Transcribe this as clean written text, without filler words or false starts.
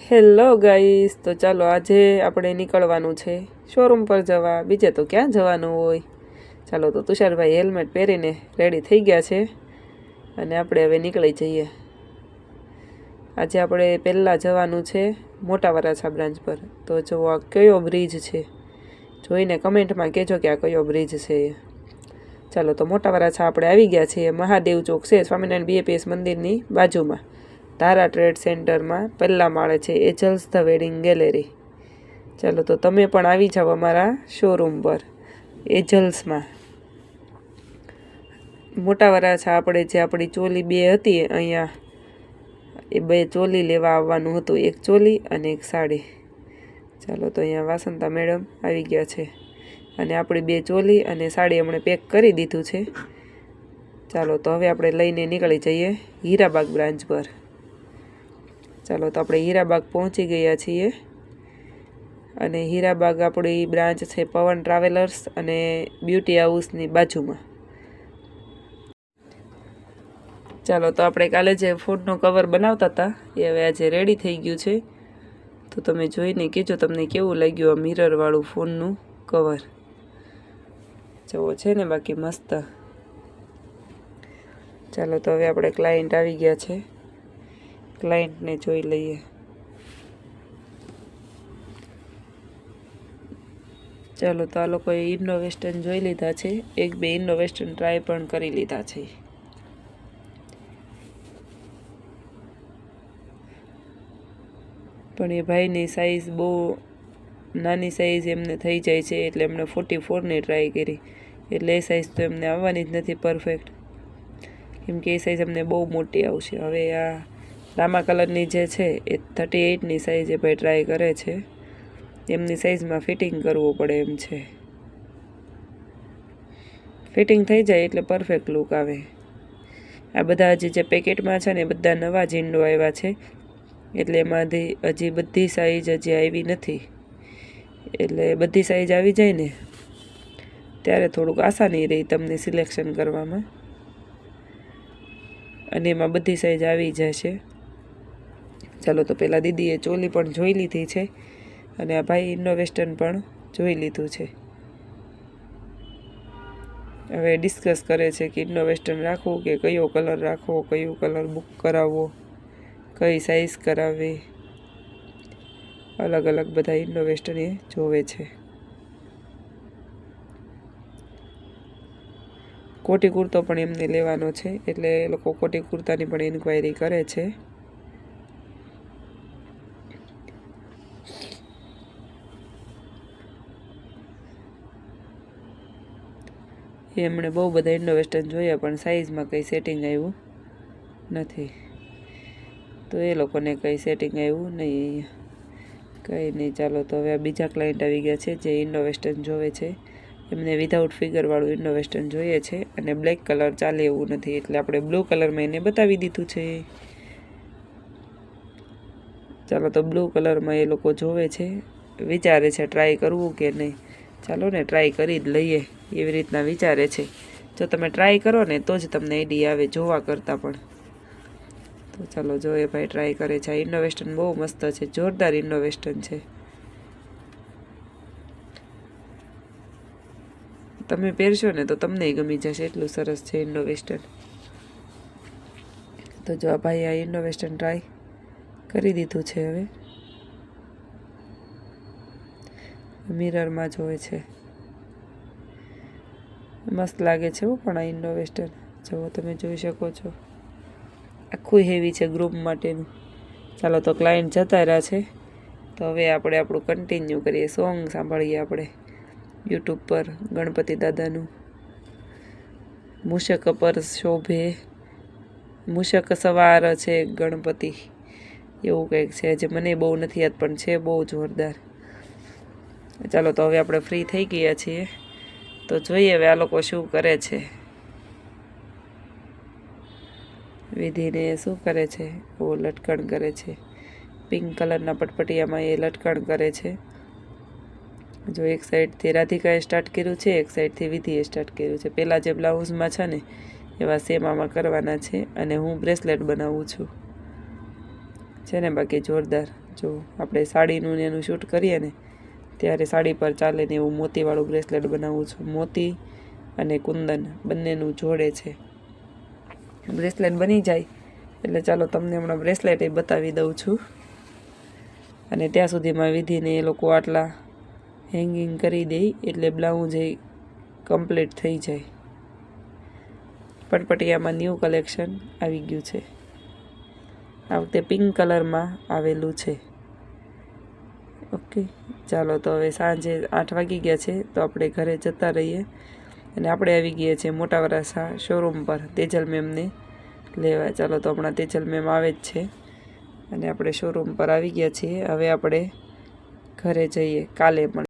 Hello guys, તો ચાલો આજે આપણે નીકળવાનું છે શોરૂમ પર જવા. બીજે તો ક્યાં જવાનું હોય. ચાલો તો તુષારભાઈ હેલ્મેટ પહેરીને રેડી થઈ ગયા છે અને આપણે હવે નીકળી જઈએ. આજે આપણે પહેલાં જવાનું છે મોટા વરાછા બ્રાન્ચ પર. તો જો આ કયો બ્રિજ છે જોઈને કમેન્ટમાં કહેજો કે આ કયો બ્રિજ છે. ચાલો તો મોટા વરાછા આપણે આવી ગયા છીએ. મહાદેવ ચોક છે સ્વામિનારાયણ BAPS મંદિરની બાજુમાં. તારા ટ્રેડ સેન્ટરમાં પહેલા માળે છે એજલ્સ ધ વેડિંગ ગેલેરી. ચાલો તો તમે પણ આવી જાઓ અમારા શોરૂમ પર એજલ્સમાં. મોટા વરાછા આપણે જે આપણી ચોલી બે હતી અહીંયા, એ બે ચોલી લેવા આવવાનું હતું, એક ચોલી અને એક સાડી. ચાલો તો અહીંયા વાસંતા મેડમ આવી ગયા છે અને આપણી બે ચોલી અને સાડી એમણે પેક કરી દીધું છે. ચાલો તો હવે આપણે લઈને નીકળી જઈએ હીરાબાગ બ્રાન્ચ પર. ચાલો તો આપણે હીરાબાગ પહોંચી ગયા છીએ અને હીરાબાગ આપણી બ્રાન્ચ છે પવન ટ્રાવેલર્સ અને બ્યુટી હાઉસની બાજુમાં. ચાલો તો આપણે કાલે જે ફોનનો કવર બનાવતા હતા એ હવે આજે રેડી થઈ ગયું છે. તો તમે જોઈને કહેજો તમને કેવું લાગ્યું આ મિરરવાળું ફોનનું કવર. જવો છે ને બાકી મસ્ત. ચાલો તો હવે આપણે ક્લાયન્ટ આવી ગયા છે, ક્લાયન્ટને જોઈ લઈએ. ચાલો તો આ લોકોએ ઇન્નો વેસ્ટર્ન જોઈ લીધા છે, એક બે ઇન્નો વેસ્ટર્ન ટ્રાય પણ કરી લીધા છે. પણ એ ભાઈની સાઇઝ બહુ નાની સાઇઝ એમને થઈ જાય છે, એટલે એમણે 44ની ટ્રાય કરી. એટલે એ સાઇઝ તો એમને આવવાની જ નથી પરફેક્ટ, કેમ કે એ સાઇઝ અમને બહુ મોટી આવશે. હવે આ રામા કલરની જે છે એ 38ની સાઇઝ એ ભાઈ ટ્રાય કરે છે. એમની સાઇઝમાં ફિટિંગ કરવું પડે એમ છે. ફિટિંગ થઈ જાય એટલે પરફેક્ટ લુક આવે. આ બધા હજી જે પેકેટમાં છે ને એ બધા નવા જ ઇન્ડો આવ્યા છે, એટલે એમાંથી હજી બધી સાઇઝ હજી આવી નથી. એટલે બધી સાઇઝ આવી જાય ને ત્યારે થોડુંક આસાની રહી તમને સિલેક્શન કરવામાં, અને એમાં બધી સાઇઝ આવી જશે. ચાલો તો પહેલાં દીદીએ ચોલી પણ જોઈ લીધી છે અને આ ભાઈ ઇન્નો વેસ્ટર્ન પણ જોઈ લીધું છે. હવે ડિસ્કસ કરે છે કે ઇન્નો વેસ્ટર્ન રાખવું કે કયો કલર રાખવો, કયો કલર બુક કરાવવો, કઈ સાઇઝ કરાવવી. અલગ અલગ બધા ઇન્નો વેસ્ટર્ન એ જોવે છે. કોટી કુર્તો પણ એમને લેવાનો છે, એટલે એ લોકો કોટી કુર્તાની પણ ઇન્ક્વાયરી કરે છે. એમણે બહુ બધા ઇન્ડો વેસ્ટર્ન જોયા પણ સાઇઝમાં કંઈ સેટિંગ આવ્યું નથી, તો એ લોકોને કંઈ સેટિંગ આવ્યું નહીં અહીંયા. કંઈ નહીં. ચાલો તો હવે આ બીજા ક્લાયન્ટ આવી ગયા છે જે ઇન્ડો વેસ્ટર્ન જોવે છે. એમને વિધાઉટ ફિગરવાળું ઇન્ડો વેસ્ટર્ન જોઈએ છે અને બ્લેક કલર ચાલે એવું નથી, એટલે આપણે બ્લુ કલરમાં એને બતાવી દીધું છે. ચાલો તો બ્લુ કલરમાં એ લોકો જોવે છે, વિચારે છે ટ્રાય કરવું કે નહીં. ચાલો ને ટ્રાય કરી જ લઈએ એવી રીતના વિચારે છે. જો તમે ટ્રાય કરો ને તો જ તમને આઈડિયા આવે જોવા કરતાં પણ. તો ચાલો જો એ ભાઈ ટ્રાય કરે છે. આ ઇન્ડો વેસ્ટર્ન બહુ મસ્ત છે, જોરદાર ઇન્ડો વેસ્ટર્ન છે. તમે પહેરશો ને તો તમને ગમી જશે, એટલું સરસ છે ઇન્ડો વેસ્ટર્ન. તો જો આ ભાઈ આ ઇન્ડો વેસ્ટર્ન ટ્રાય કરી દીધું છે. હવે મિરરમાં જોવે છે. મસ્ત લાગે છે પણ આ ઇન્ડો વેસ્ટર્ન જુઓ, તમે જોઈ શકો છો. આખું હેવી છે ગ્રુપ માટેનું. ચાલો તો ક્લાયન્ટ જતા રહ્યા છે, તો હવે આપણે આપણું કન્ટિન્યુ કરીએ. સોંગ સાંભળીએ આપણે યુટ્યુબ પર ગણપતિ દાદાનું. મૂષક પર શોભે, મૂષક સવાર છે ગણપતિ, એવું કંઈક છે જે મને બહુ નથી યાદ પણ છે બહુ જોરદાર. ચાલો તો હવે આપણે ફ્રી થઈ ગયા છીએ, તો જોઈએ હવે આ લોકો શું કરે છે. વિધિને શું કરે છે, ઓ લટકણ કરે છે. પિંક કલરના પટપટિયામાં એ લટકણ કરે છે. જો એક સાઈડથી રાધિકાએ સ્ટાર્ટ કર્યું છે, એક સાઈડથી વિધિએ સ્ટાર્ટ કર્યું છે. પહેલાં જે બ્લાઉઝમાં છે ને એવા સેમ આમાં કરવાના છે, અને હું બ્રેસલેટ બનાવું છું. છે ને બાકી જોરદાર. જો આપણે સાડીનું ને એનું શૂટ કરીએ ને ત્યારે સાડી પર ચાલે ને એવું મોતીવાળું બ્રેસલેટ બનાવું છું. મોતી અને કુંદન બંનેનું જોડે છે. બ્રેસલેટ બની જાય એટલે ચાલો તમને હમણાં બ્રેસલેટ એ બતાવી દઉં છું. અને ત્યાં સુધીમાં વિધિને એ લોકો આટલા હેંગિંગ કરી દે એટલે બ્લાઉઝ એ કમ્પ્લીટ થઈ જાય. પટપટિયામાં ન્યૂ કલેક્શન આવી ગયું છે. આ વખતે પિંક કલરમાં આવેલું છે. ઓકે, ચાલો તો હવે સાંજે 8 વાગી ગયા છે તો આપણે ઘરે જતા રહીએ. અને આપણે આવી ગયા છીએ મોટા વરાસા શોરૂમ પર તેજલ મેમને લેવા. ચાલો તો હમણાં તેજલ મેમ આવે જ છે અને આપણે શોરૂમ પર આવી ગયા છીએ. હવે આપણે ઘરે જઈએ કાલે પણ.